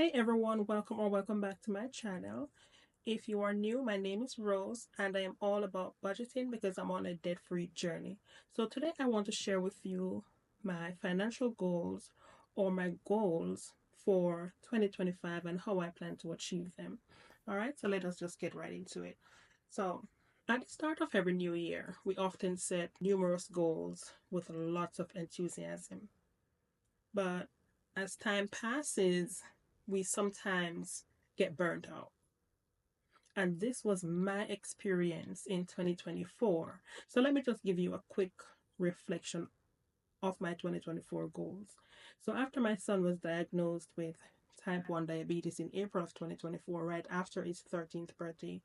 Hey everyone, welcome back to my channel. If you are new, my name is Rose and I am all about budgeting because I'm on a debt-free journey. So today I want to share with you my financial goals or my goals for 2025 and how I plan to achieve them. All right, so let us just get right into it. So, at the start of every new year, we often set numerous goals with lots of enthusiasm. But as time passes, we sometimes get burnt out. And this was my experience in 2024. So let me just give you a quick reflection of my 2024 goals. So after my son was diagnosed with type 1 diabetes in April of 2024, right after his 13th birthday,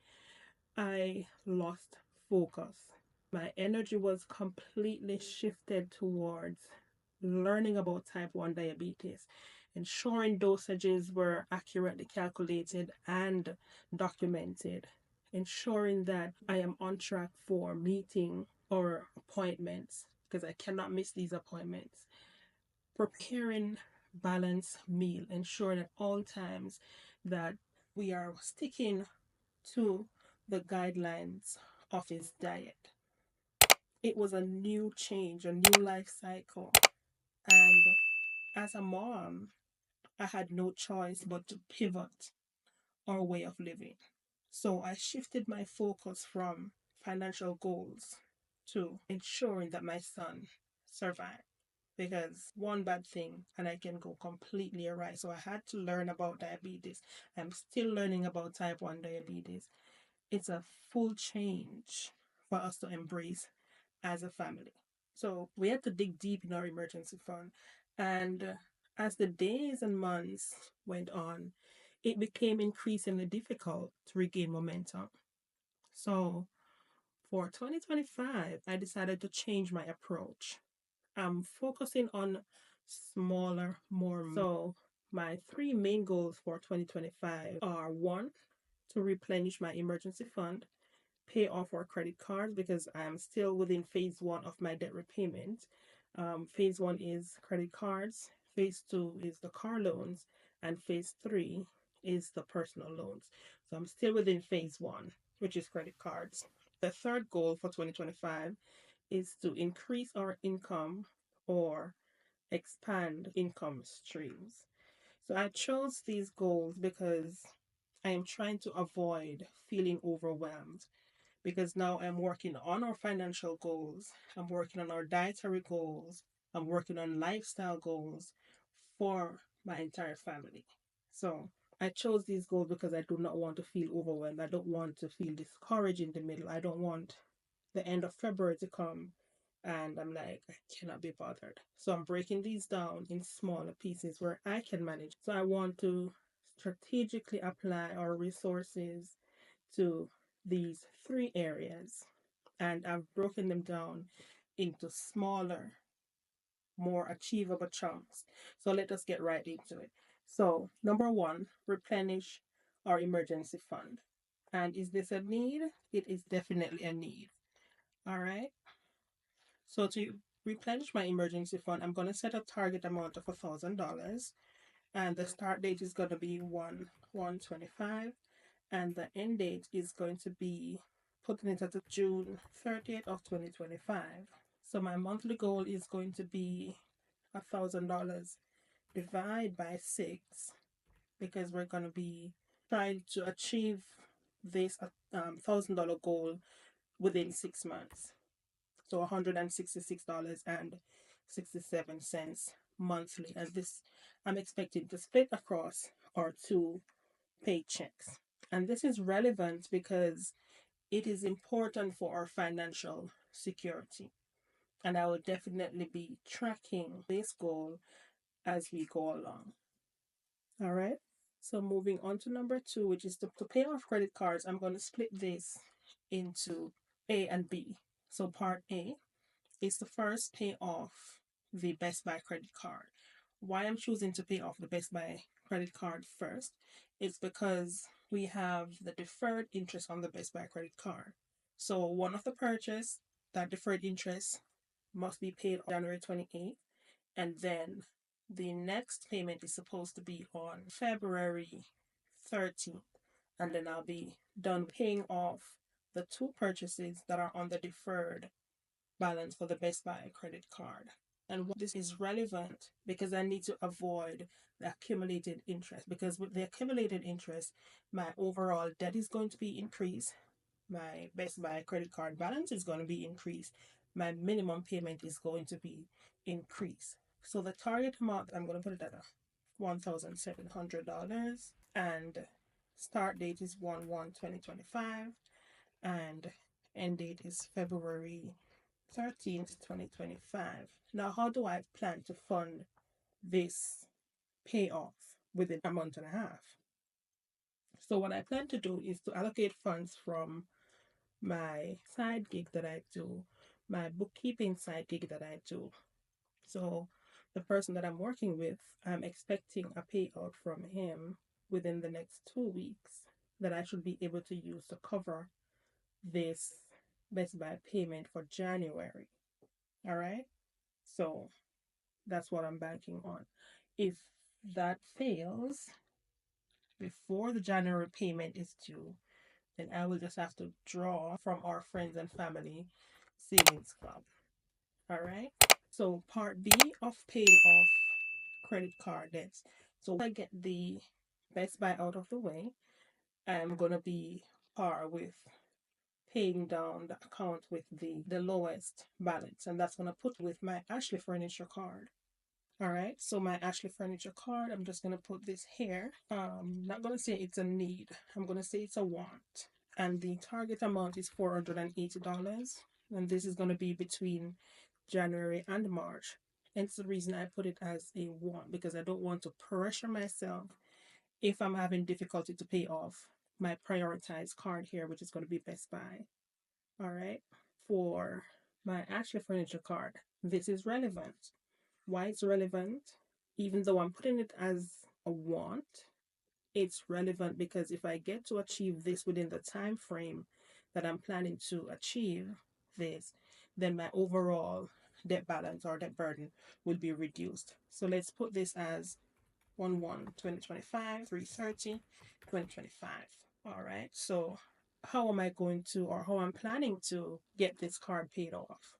I lost focus. My energy was completely shifted towards learning about type 1 diabetes, ensuring dosages were accurately calculated and documented, ensuring that I am on track for meeting or appointments because I cannot miss these appointments, preparing balanced meal, ensuring at all times that we are sticking to the guidelines of his diet. It was a new change, a new life cycle. And as a mom, I had no choice but to pivot our way of living. So I shifted my focus from financial goals to ensuring that my son survived. Because one bad thing and I can go completely awry. So I had to learn about diabetes. I'm still learning about type 1 diabetes. It's a full change for us to embrace as a family. So we had to dig deep in our emergency fund. And as the days and months went on, it became increasingly difficult to regain momentum. So for 2025, I decided to change my approach. I'm focusing on smaller, more. So my three main goals for 2025 are one, to replenish my emergency fund, pay off our credit cards because I am still within phase one of my debt repayment. Phase one is credit cards, phase two is the car loans, and phase three is the personal loans. So I'm still within phase one, which is credit cards. The third goal for 2025 is to increase our income or expand income streams. So I chose these goals because I am trying to avoid feeling overwhelmed because now I'm working on our financial goals, I'm working on our dietary goals, I'm working on lifestyle goals for my entire family. So I chose these goals because I do not want to feel overwhelmed. I don't want to feel discouraged in the middle. I don't want the end of February to come and I'm like, I cannot be bothered. So I'm breaking these down in smaller pieces where I can manage. So I want to strategically apply our resources to these three areas, and I've broken them down into smaller, more achievable chunks. So let us get right into it. So, number one, replenish our emergency fund. And is this a need? It is definitely a need. All right. So, to replenish my emergency fund, I'm going to set a target amount of $1,000. And the start date is going to be 1/1/25, and the end date is going to be putting it at the June 30th of 2025. So my monthly goal is going to be $1,000 divided by 6 because we're going to be trying to achieve this $1,000 goal within 6 months. So $166.67 monthly, and this I'm expecting to split across our two paychecks. And this is relevant because it is important for our financial security. And I will definitely be tracking this goal as we go along. All right. So moving on to number two, which is to pay off credit cards, I'm going to split this into A and B. So part A is to first pay off the Best Buy credit card. Why I'm choosing to pay off the Best Buy credit card first is because we have the deferred interest on the Best Buy credit card. So one of the purchase, that deferred interest must be paid on January 28th, and then the next payment is supposed to be on February 13th, and then I'll be done paying off the two purchases that are on the deferred balance for the Best Buy credit card. And this is relevant because I need to avoid the accumulated interest, because with the accumulated interest, my overall debt is going to be increased, my Best Buy credit card balance is going to be increased, my minimum payment is going to be increased. So the target amount, I'm going to put it at $1,700, and start date is 1/1/2025, and end date is February 13th, 2025. Now, how do I plan to fund this payoff within a month and a half? So, what I plan to do is to allocate funds from my side gig that I do, my bookkeeping side gig that I do. So, the person that I'm working with, I'm expecting a payout from him within the next 2 weeks that I should be able to use to cover this Best Buy payment for January. All right. So, that's what I'm banking on. If that fails before the January payment is due, then I will just have to draw from our friends and family savings club. All right. So, part B of paying off credit card debts. So, once I get the Best Buy out of the way, I'm going to be par with paying down the account with the lowest balance. And that's going to put with my Ashley Furniture card. All right, so my Ashley Furniture card, I'm just gonna put this here. Not gonna say it's a need. I'm gonna say it's a want. And the target amount is $480. And this is gonna be between January and March. And it's the reason I put it as a want, because I don't want to pressure myself if I'm having difficulty to pay off my prioritized card here, which is gonna be Best Buy. All right. For my Ashley Furniture card, this is relevant. Why it's relevant, even though I'm putting it as a want, it's relevant because if I get to achieve this within the time frame that I'm planning to achieve this, then my overall debt balance or debt burden will be reduced. So let's put this as 1/1/2025, 3/30/2025. All right. So how am I going to, or how I'm planning to get this card paid off?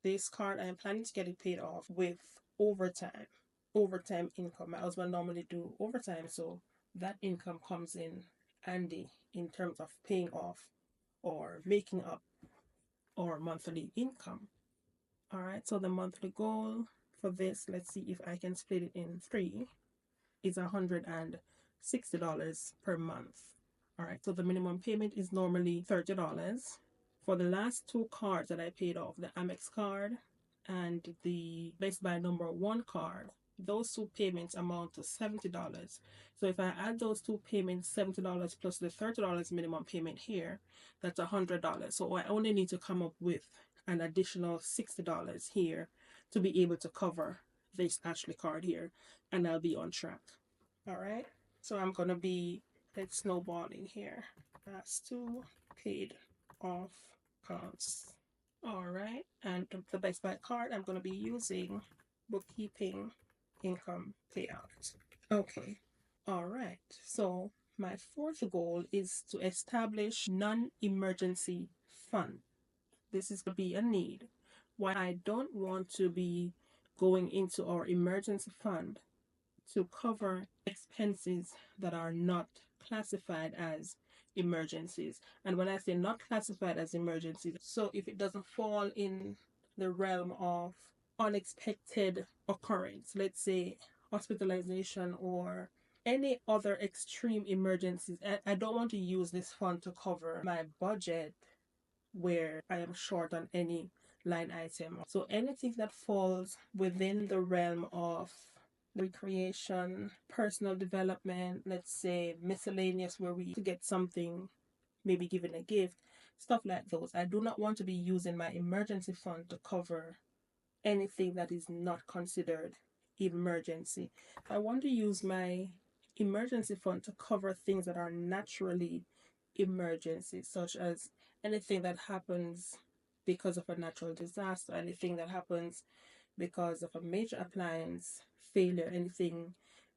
This card, I am planning to get it paid off with overtime. Overtime income. My husband normally do overtime, so that income comes in handy in terms of paying off or making up our monthly income. All right, so the monthly goal for this, let's see if I can split it in three, is $160 per month. All right, so the minimum payment is normally $30. For the last two cards that I paid off, the Amex card and the Best Buy number one card, those two payments amount to $70. So if I add those two payments, $70 plus the $30 minimum payment here, that's $100. So I only need to come up with an additional $60 here to be able to cover this Ashley card here, and I'll be on track. All right. So I'm gonna be snowballing here. That's two paid off cards. All right, and the Best Buy card, I'm going to be using bookkeeping income payout. Okay, all right. So my fourth goal is to establish non-emergency fund. This is going to be a need. Why I don't want to be going into our emergency fund to cover expenses that are not classified as emergencies. And when I say not classified as emergencies, so if it doesn't fall in the realm of unexpected occurrence, let's say hospitalization or any other extreme emergencies, I don't want to use this fund to cover my budget where I am short on any line item. So anything that falls within the realm of recreation, personal development, let's say miscellaneous, where we to get something, maybe giving a gift, stuff like those. I do not want to be using my emergency fund to cover anything that is not considered emergency. I want to use my emergency fund to cover things that are naturally emergencies, such as anything that happens because of a natural disaster, anything that happens because of a major appliance failure, anything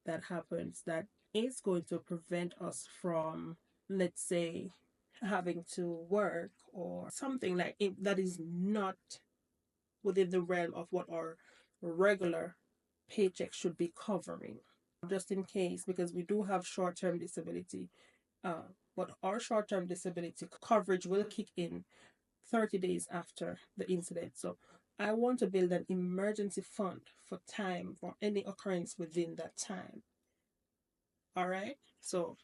that happens that is going to prevent us from, let's say, having to work or something like it that is not within the realm of what our regular paycheck should be covering, just in case, because we do have short term disability. But our short term disability coverage will kick in 30 days after the incident. So I want to build an emergency fund for time for any occurrence within that time. All right. So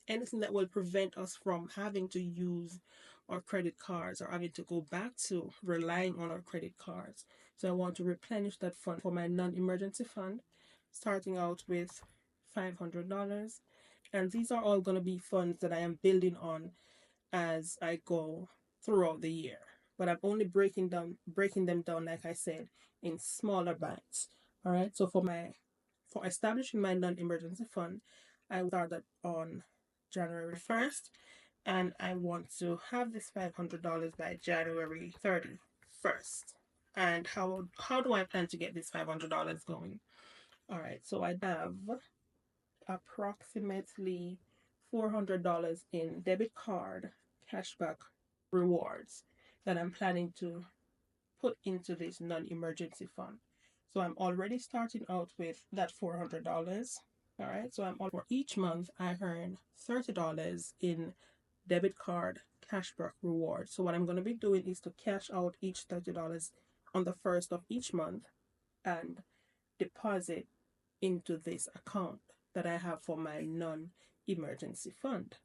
anything that will prevent us from having to use our credit cards or having to go back to relying on our credit cards. So I want to replenish that fund for my non emergency fund, starting out with $500. And these are all going to be funds that I am building on as I go throughout the year. But I'm only breaking them down, like I said, in smaller bites. All right. So for establishing my non-emergency fund, I started on January 1st, and I want to have this $500 by January 31st. And how do I plan to get this $500 going? All right. So I have approximately $400 in debit card cashback rewards that I'm planning to put into this non emergency fund. So I'm already starting out with that $400. All right. So for each month, I earn $30 in debit card cashback rewards. So what I'm going to be doing is to cash out each $30 on the first of each month and deposit into this account that I have for my non emergency fund.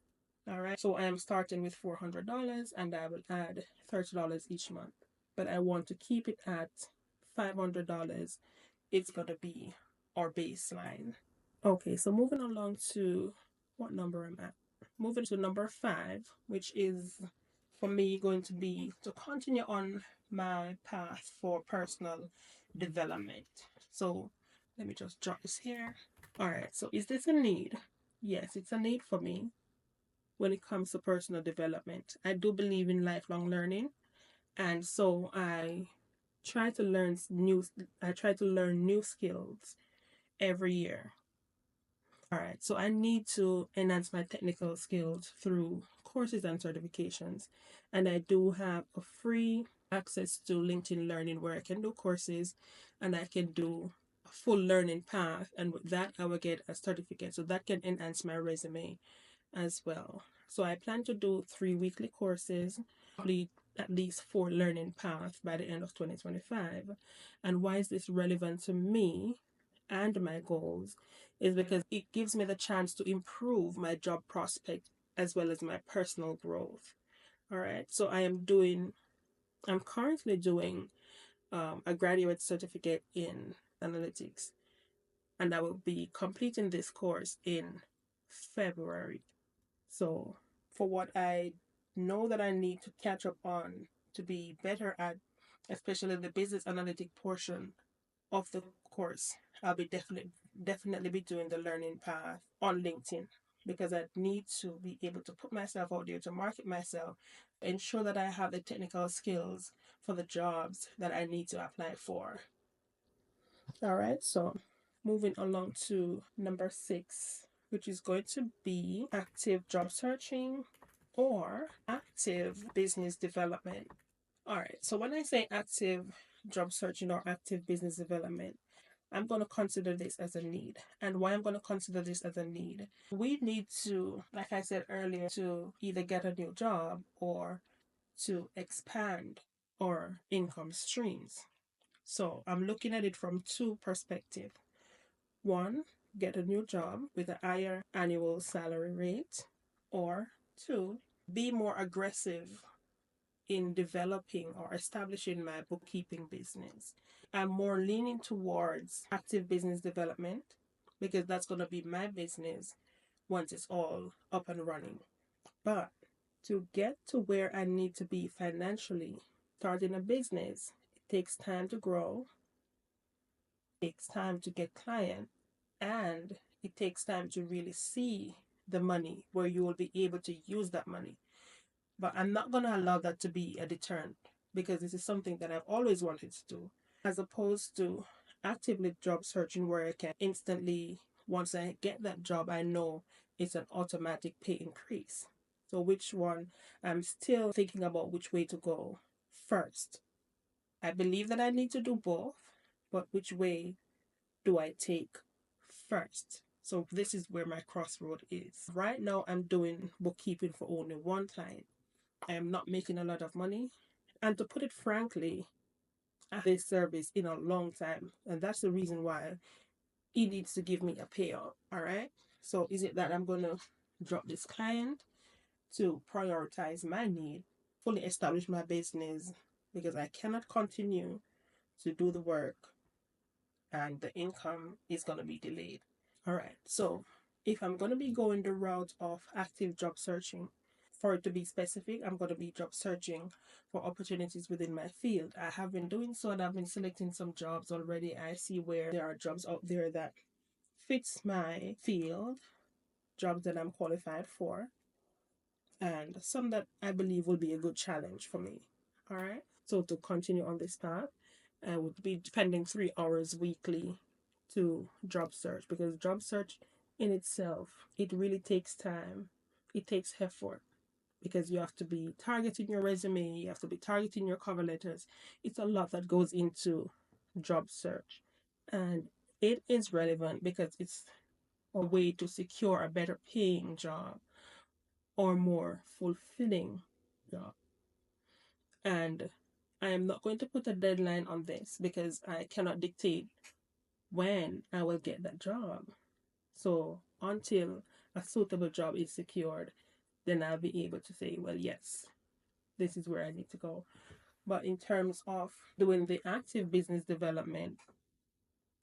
All right. So I am starting with $400 and I will add $30 each month. But I want to keep it at $500. It's going to be our baseline. Okay. So moving along to what number I'm at. Moving to number 5, which is for me going to be to continue on my path for personal development. So let me just drop this here. All right. So is this a need? Yes, it's a need for me when it comes to personal development. I do believe in lifelong learning, and so I try to learn new skills every year. All right. So I need to enhance my technical skills through courses and certifications. And I do have a free access to LinkedIn Learning where I can do courses and I can do a full learning path. And with that, I will get a certificate. So that can enhance my resume as well. So I plan to do 3 weekly courses, complete at least 4 learning paths by the end of 2025. And why is this relevant to me and my goals? Is because it gives me the chance to improve my job prospect as well as my personal growth. All right. So I'm currently doing a graduate certificate in analytics, and I will be completing this course in February. So, for what I know that I need to catch up on to be better at, especially the business analytic portion of the course, I'll be definitely be doing the learning path on LinkedIn because I need to be able to put myself out there to market myself, ensure that I have the technical skills for the jobs that I need to apply for. All right, so moving along to number 6, which is going to be active job searching or active business development. All right, so when I say active job searching or active business development, I'm going to consider this as a need. And why I'm going to consider this as a need? We need to, like I said earlier, to either get a new job or to expand our income streams. So I'm looking at it from 2 perspectives. One, get a new job with a higher annual salary rate, or 2, be more aggressive in developing or establishing my bookkeeping business. I'm more leaning towards active business development because that's going to be my business once it's all up and running. But to get to where I need to be financially, starting a business, it takes time to grow, it takes time to get clients, and it takes time to really see the money where you will be able to use that money. But I'm not going to allow that to be a deterrent because this is something that I've always wanted to do. as opposed to actively job searching where I can instantly, once I get that job, I know it's an automatic pay increase. So which one? I'm still thinking about which way to go first. I believe that I need to do both, but which way do I take first? So this is where my crossroad is. Right now I'm doing bookkeeping for only one client. I am not making a lot of money. And to put it frankly, this service in a long time. And that's the reason why he needs to give me a payout. All right. So is it that I'm gonna drop this client to prioritize my need, fully establish my business because I cannot continue to do the work and the income is gonna be delayed. All right. So if I'm gonna be going the route of active job searching, for it to be specific, I'm going to be job searching for opportunities within my field. I have been doing so and I've been selecting some jobs already. I see where there are jobs out there that fits my field, jobs that I'm qualified for, and some that I believe will be a good challenge for me. All right. So to continue on this path, I would be spending 3 hours weekly to job search because job search in itself, it really takes time. It takes effort because you have to be targeting your resume, you have to be targeting your cover letters. It's a lot that goes into job search. And it is relevant because it's a way to secure a better paying job or more fulfilling job. And I am not going to put a deadline on this because I cannot dictate when I will get that job. So until a suitable job is secured, then I'll be able to say, well, yes, this is where I need to go. But in terms of doing the active business development,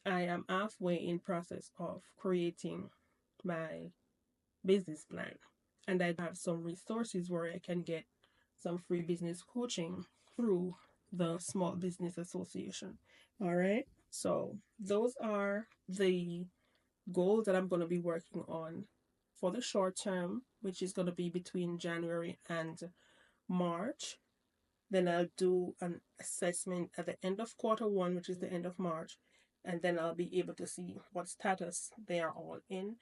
I am halfway in process of creating my business plan. And I have some resources where I can get some free business coaching through the Small Business Association. All right. So those are the goals that I'm going to be working on for the short term, which is going to be between January and March. Then I'll do an assessment at the end of quarter 1, which is the end of March. And then I'll be able to see what status they are all in.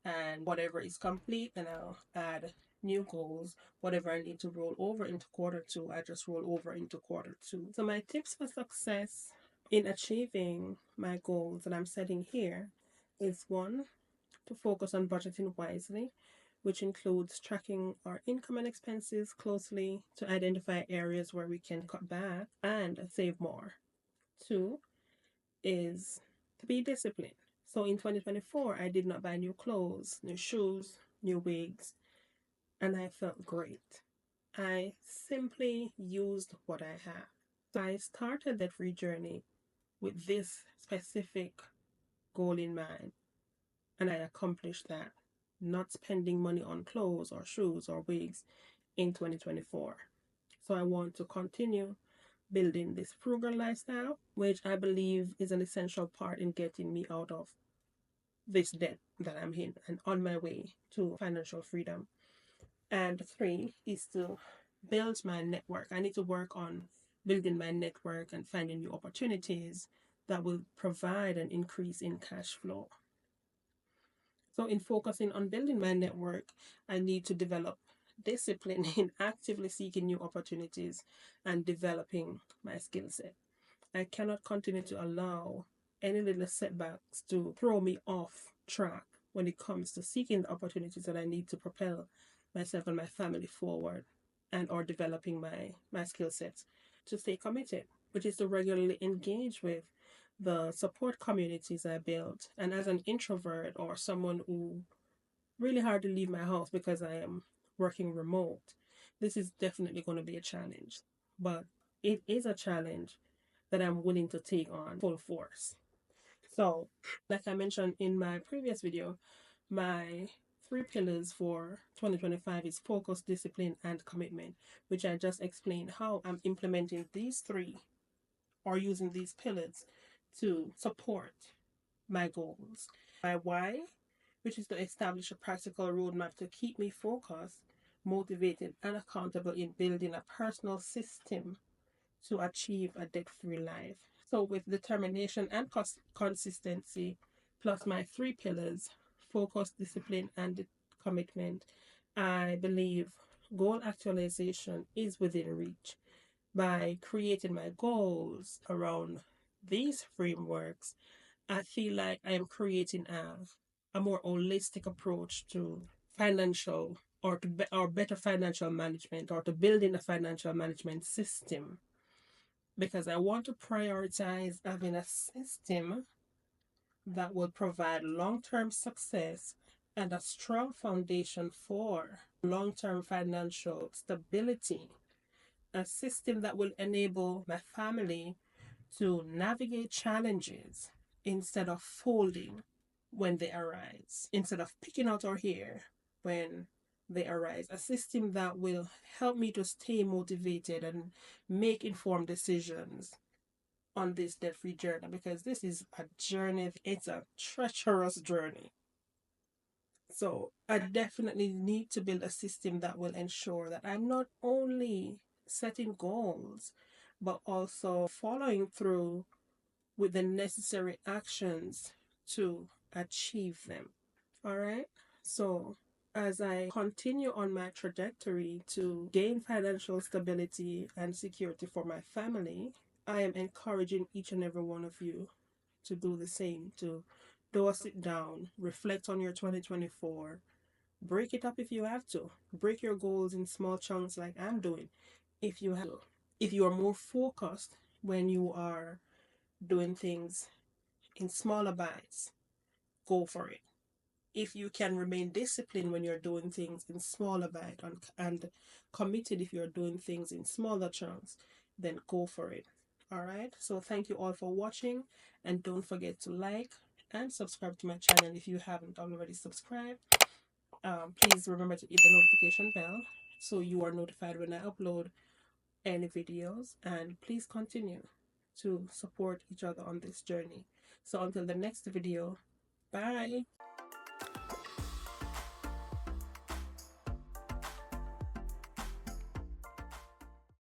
And whatever is complete, then I'll add new goals. Whatever I need to roll over into quarter 2, I just roll over into quarter 2. So my tips for success in achieving my goals that I'm setting here is one, to focus on budgeting wisely, which includes tracking our income and expenses closely to identify areas where we can cut back and save more. Two is to be disciplined. So in 2024, I did not buy new clothes, new shoes, new wigs, and I felt great. I simply used what I have. So I started that free journey with this specific goal in mind, and I accomplished that, not spending money on clothes or shoes or wigs in 2024. So I want to continue building this frugal lifestyle, which I believe is an essential part in getting me out of this debt that I'm in and on my way to financial freedom. And three is to build my network. I need to work on building my network and finding new opportunities that will provide an increase in cash flow. So, in focusing on building my network, I need to develop discipline in actively seeking new opportunities and developing my skill set. I cannot continue to allow any little setbacks to throw me off track when it comes to seeking the opportunities that I need to propel myself and my family forward and or developing my skill sets. To stay committed, which is to regularly engage with the support communities I built. And as an introvert or someone who really hard to leave my house because I am working remote, this is definitely going to be a challenge. But it is a challenge that I'm willing to take on full force. So, like I mentioned in my previous video, my 3 pillars for 2025 is focus, discipline, and commitment, which I just explained how I'm implementing these three or using these pillars to support my goals. My why, which is to establish a practical roadmap to keep me focused, motivated, and accountable in building a personal system to achieve a debt free life. So, with determination and consistency, plus my three pillars focus, discipline, and commitment, I believe goal actualization is within reach. By creating my goals around these frameworks, I feel like I am creating a more holistic approach to financial or better financial management, or to building a financial management system, because I want to prioritize having a system that will provide long term success and a strong foundation for long term financial stability. A system that will enable my family to navigate challenges instead of folding when they arise, instead of picking out our hair when they arise. A system that will help me to stay motivated and make informed decisions on this debt free journey, because this is a journey, it's a treacherous journey. So, I definitely need to build a system that will ensure that I'm not only setting goals, but also following through with the necessary actions to achieve them. All right. So, as I continue on my trajectory to gain financial stability and security for my family, I am encouraging each and every one of you to do the same, to do a sit down, reflect on your 2024, break it up if you have to, break your goals in small chunks like I'm doing if you have to. If you are more focused when you are doing things in smaller bites, go for it. If you can remain disciplined when you're doing things in smaller bites, and committed if you're doing things in smaller chunks, then go for it. All right. So thank you all for watching, and don't forget to like and subscribe to my channel if you haven't already subscribed. Please remember to hit the notification bell so you are notified when I upload any videos, and please continue to support each other on this journey. So until the next video, bye.